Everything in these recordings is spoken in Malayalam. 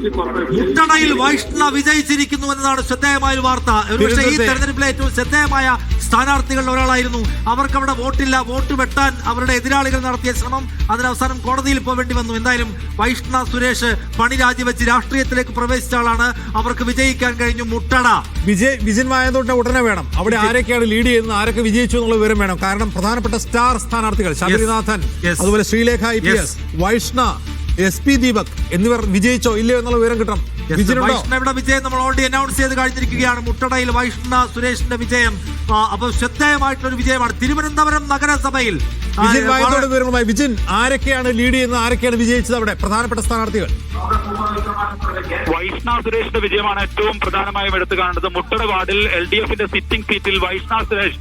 മുട്ടടയിൽ വൈഷ്ണ വിജയിച്ചിരിക്കുന്നു എന്നതാണ് ശ്രദ്ധേയമായ ഒരു വാർത്ത. ഒരുപക്ഷെ ഈ തെരഞ്ഞെടുപ്പിലെ ഏറ്റവും ശ്രദ്ധേയമായ സ്ഥാനാർത്ഥികളിൽ ഒരാളായിരുന്നു. അവർക്ക് അവിടെ വോട്ടില്ല. വോട്ട് വെട്ടാൻ അവരുടെ എതിരാളികൾ നടത്തിയ ശ്രമം അതിനവസാനം കോടതിയിൽ പോവേണ്ടി വന്നു. എന്തായാലും വൈഷ്ണ സുരേഷ് പണി രാജിവെച്ച് രാഷ്ട്രീയത്തിലേക്ക് പ്രവേശിച്ച ആളാണ്. അവർക്ക് വിജയിക്കാൻ കഴിഞ്ഞു. മുട്ടട വിജയൻ മായന്തോട്ടിനെ ഉടനെ വേണം. അവിടെ ആരൊക്കെയാണ് ലീഡ് ചെയ്യുന്നത്, ആരൊക്കെ വിജയിച്ചു എന്നുള്ള വിവരം വേണം. കാരണം പ്രധാനപ്പെട്ട സ്റ്റാർ സ്ഥാനാർത്ഥികൾ ശബരിനാഥൻ, അതുപോലെ ശ്രീലേഖ IPS, വൈഷ്ണ, SP ദീപക് എന്നിവർ വിജയിച്ചോ ഇല്ലയോ എന്നുള്ള വിവരം കിട്ടണം. വൈഷ്ണവയുടെ വിജയം നമ്മൾ ഓൾറെഡി അനൗൺസ് ചെയ്ത് കഴിഞ്ഞിരിക്കുകയാണ്. മുട്ടടയിൽ വൈഷ്ണ സുരേഷിന്റെ വിജയം അപ്പോൾ ശ്രദ്ധേയമായിട്ടുള്ള ഒരു വിജയമാണ്. തിരുവനന്തപുരം നഗരസഭയിൽ വിജിൻ ആരൊക്കെയാണ് ലീഡ് ചെയ്യുന്നത്, ആരൊക്കെയാണ് വിജയിച്ചത് അവിടെ പ്രധാനപ്പെട്ട സ്ഥാനാർത്ഥികൾ? വൈഷ്ണ സുരേഷിന്റെ വിജയമാണ് ഏറ്റവും പ്രധാനമായും എടുത്തു കാണുന്നത്. മുട്ടട വാർഡിൽ LDFന്റെ സിറ്റിംഗ് സീറ്റിൽ വൈഷ്ണ സുരേഷ്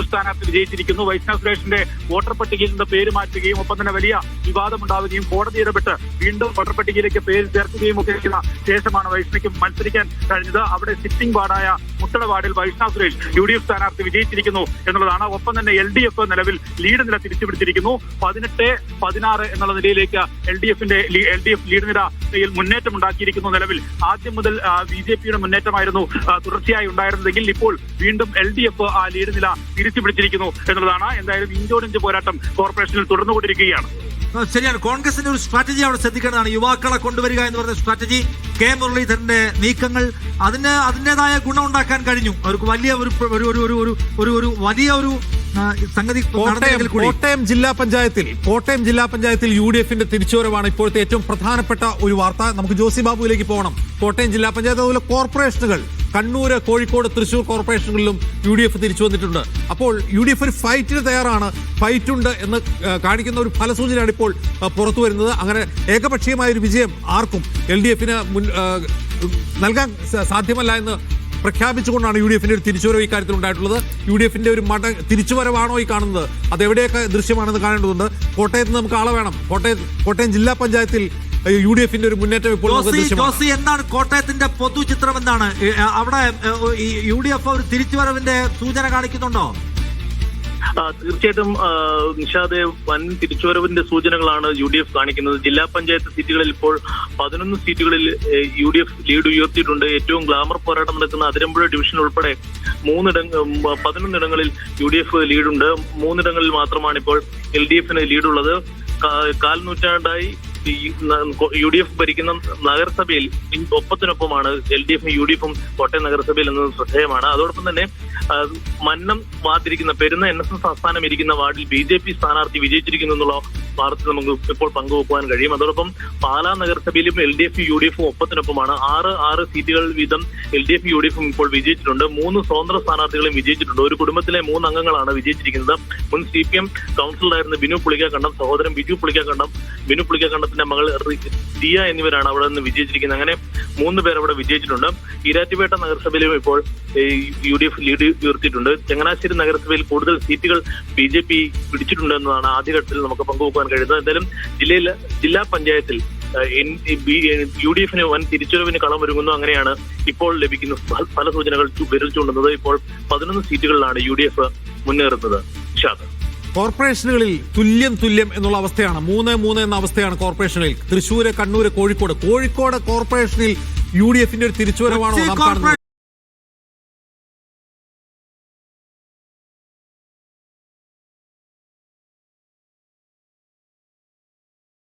സ്ഥാനാർത്ഥി വിജയിച്ചിരിക്കുന്നു. വൈഷ്ണ സുരേഷിന്റെ വോട്ടർ പട്ടികയിൽ നിന്ന് പേര് മാറ്റുകയും ഒപ്പം തന്നെ വലിയ വിവാദമുണ്ടാവുകയും കോടതി ഇടപെട്ട് വീണ്ടും വോട്ടർ പട്ടികയിലേക്ക് പേര് ചേർക്കുകയും ഒക്കെ ചെയ്യുന്ന ശേഷമാണ് വൈഷ്ണയ്ക്ക് മത്സരിക്കാൻ കഴിഞ്ഞത്. അവിടെ സിറ്റിംഗ് വാർഡായ മുട്ടട വാർഡിൽ വൈഷ്ണ സുരേഷ് UDF സ്ഥാനാർത്ഥി വിജയിച്ചിരിക്കുന്നു എന്നുള്ളതാണ്. ഒപ്പം തന്നെ LDF നിലവിൽ ലീഡ് നില തിരിച്ചുപിടിച്ചിരിക്കുന്നു. 18-16 എന്നുള്ള നിലയിലേക്ക് LDF ലീഡ് നിലയിൽ മുന്നേറ്റം ഉണ്ടാക്കിയിരിക്കുന്നു. നിലവിൽ ആദ്യം മുതൽ BJPയുടെ മുന്നേറ്റമായിരുന്നു തുടർച്ചയായി ഉണ്ടായിരുന്നതെങ്കിൽ ഇപ്പോൾ വീണ്ടും LDF ആ ലീഡ് നില തിരിച്ചുപിടിച്ചിരിക്കുന്നു എന്നുള്ളതാണ്. എന്തായാലും ഇഞ്ചോടിഞ്ച് പോരാട്ടം കോർപ്പറേഷനിൽ തുടർന്നുകൊണ്ടിരിക്കുകയാണ്. ശരിയാണ്. കോൺഗ്രസിന്റെ ഒരു സ്ട്രാറ്റജി അവിടെ ശ്രദ്ധിക്കേണ്ടതാണ്. യുവാക്കളെ കൊണ്ടുവരിക എന്ന് പറഞ്ഞ സ്ട്രാറ്റജി. കെ മുരളീധരന്റെ നീക്കങ്ങൾ അതിൻ്റെതായ ഗുണം ഉണ്ടാക്കാൻ കഴിഞ്ഞു. അവർക്ക് വലിയ ഒരു സംഗതി. കോട്ടയം ജില്ലാ പഞ്ചായത്തിൽ UDFന്റെ തിരിച്ചുവരവാണ് ഇപ്പോഴത്തെ ഏറ്റവും പ്രധാനപ്പെട്ട ഒരു വാർത്ത. നമുക്ക് ജോസി ബാബുവിലേക്ക് പോകണം. കോട്ടയം ജില്ലാ പഞ്ചായത്ത് അതുപോലെ കോർപ്പറേഷനുകൾ കണ്ണൂര്, കോഴിക്കോട്, തൃശൂർ കോർപ്പറേഷനുകളിലും UDF തിരിച്ചു വന്നിട്ടുണ്ട്. അപ്പോൾ UDF ഒരു ഫൈറ്റിന് തയ്യാറാണ്, ഫൈറ്റുണ്ട് എന്ന് കാണിക്കുന്ന ഒരു ഫലസൂചനയാണ് ഇപ്പോൾ പുറത്തു വരുന്നത്. അങ്ങനെ ഏകപക്ഷീയമായ ഒരു വിജയം ആർക്കും LDFന് നൽകാൻ സാധ്യമല്ല എന്ന് പ്രഖ്യാപിച്ചുകൊണ്ടാണ് UDFന്റെ ഒരു തിരിച്ചുവരവ് ഇക്കാര്യത്തിൽ ഉണ്ടായിട്ടുള്ളത്. UDFന്റെ ഒരു തിരിച്ചുവരവാണോ ഈ കാണുന്നത്, അതെവിടെയൊക്കെ ദൃശ്യമാണെന്ന് കാണേണ്ടതുണ്ട്. കോട്ടയത്ത് നമുക്ക് ആളെ വേണം. കോട്ടയം ജില്ലാ പഞ്ചായത്തിൽ UDFന്റെ ഒരു മുന്നേറ്റം ഇപ്പോൾ എന്താണ് കോട്ടയത്തിന്റെ പൊതുചിത്രം? എന്താണ് അവിടെ UDF ഒരു തിരിച്ചുവരവിന്റെ സൂചന കാണിക്കുന്നുണ്ടോ? തീർച്ചയായിട്ടും നിഷാദെ, വൻ തിരിച്ചുവരവിന്റെ സൂചനകളാണ് UDF കാണിക്കുന്നത്. ജില്ലാ പഞ്ചായത്ത് സീറ്റുകളിൽ ഇപ്പോൾ 11 സീറ്റുകളിൽ UDF ലീഡ് ഉയർത്തിയിട്ടുണ്ട്. ഏറ്റവും ഗ്ലാമർ പോരാട്ടം നടക്കുന്ന അതിരമ്പുഴ ഡിവിഷൻ ഉൾപ്പെടെ 11 ഇടങ്ങളിൽ UDF ലീഡുണ്ട്. 3 ഇടങ്ങളിൽ മാത്രമാണ് ഇപ്പോൾ LDFന് ലീഡുള്ളത്. കാൽ നൂറ്റാണ്ടായി UDF ഭരിക്കുന്ന നഗരസഭയിൽ ഒപ്പത്തിനൊപ്പമാണ് LDFും UDFും കോട്ടയം നഗരസഭയിൽ എന്നത് ശ്രദ്ധേയമാണ്. അതോടൊപ്പം തന്നെ മന്നം വാർത്തിരിക്കുന്ന പെരുന്ന NSS സംസ്ഥാനം ഇരിക്കുന്ന വാർഡിൽ BJP സ്ഥാനാർത്ഥി വിജയിച്ചിരിക്കുന്നു എന്നുള്ള വാർത്ത നമുക്ക് ഇപ്പോൾ പങ്കുവെക്കുവാൻ കഴിയും. അതോടൊപ്പം പാലാ നഗരസഭയിലും LDFും UDFും ഒപ്പത്തിനൊപ്പമാണ്. 6 സീറ്റുകൾ വീതം LDFും UDFും ഇപ്പോൾ വിജയിച്ചിട്ടുണ്ട്. 3 സ്വതന്ത്ര സ്ഥാനാർത്ഥികളും വിജയിച്ചിട്ടുണ്ട്. ഒരു കുടുംബത്തിലെ 3 അംഗങ്ങളാണ് വിജയിച്ചിരിക്കുന്നത്. മുൻ CPM കൗൺസിലറായിരുന്ന ബിനു പുളിക്കാക്കണ്ടം, സഹോദരൻ ബിനു പുളിക്കാക്കണ്ടത്തിന്റെ മകൾ ദിയ എന്നിവരാണ് അവിടെ നിന്ന് വിജയിച്ചിരിക്കുന്നത്. അങ്ങനെ 3 പേർ അവിടെ വിജയിച്ചിട്ടുണ്ട്. ഈരാറ്റുപേട്ട നഗരസഭയിലും ഇപ്പോൾ UDF ലീഡ് ഉയർത്തിയിട്ടുണ്ട്. ചങ്ങനാശ്ശേരി നഗരസഭയിൽ കൂടുതൽ സീറ്റുകൾ BJP പിടിച്ചിട്ടുണ്ട് എന്നതാണ് ആദ്യഘട്ടത്തിൽ നമുക്ക് പങ്കുവെക്കാൻ കഴിയുന്നത്. എന്തായാലും ജില്ലാ പഞ്ചായത്തിൽ UDFന് വൻ തിരിച്ചുവരവിന് കളമൊരുങ്ങുന്നു. അങ്ങനെയാണ് ഇപ്പോൾ ലഭിക്കുന്ന പല സൂചനകൾ വിരൽ ചൂണ്ടുന്നത്. ഇപ്പോൾ 11 സീറ്റുകളിലാണ് UDF മുന്നേറുന്നത്. കോർപ്പറേഷനുകളിൽ തുല്യം എന്നുള്ള അവസ്ഥയാണ്. 3-3 എന്ന അവസ്ഥയാണ് കോർപ്പറേഷനുകളിൽ. തൃശ്ശൂര്, കണ്ണൂര്, കോഴിക്കോട് കോർപ്പറേഷനിൽ UDFന്റെ ഒരു തിരിച്ചുവരവാണോ നാം കാണുന്നത്?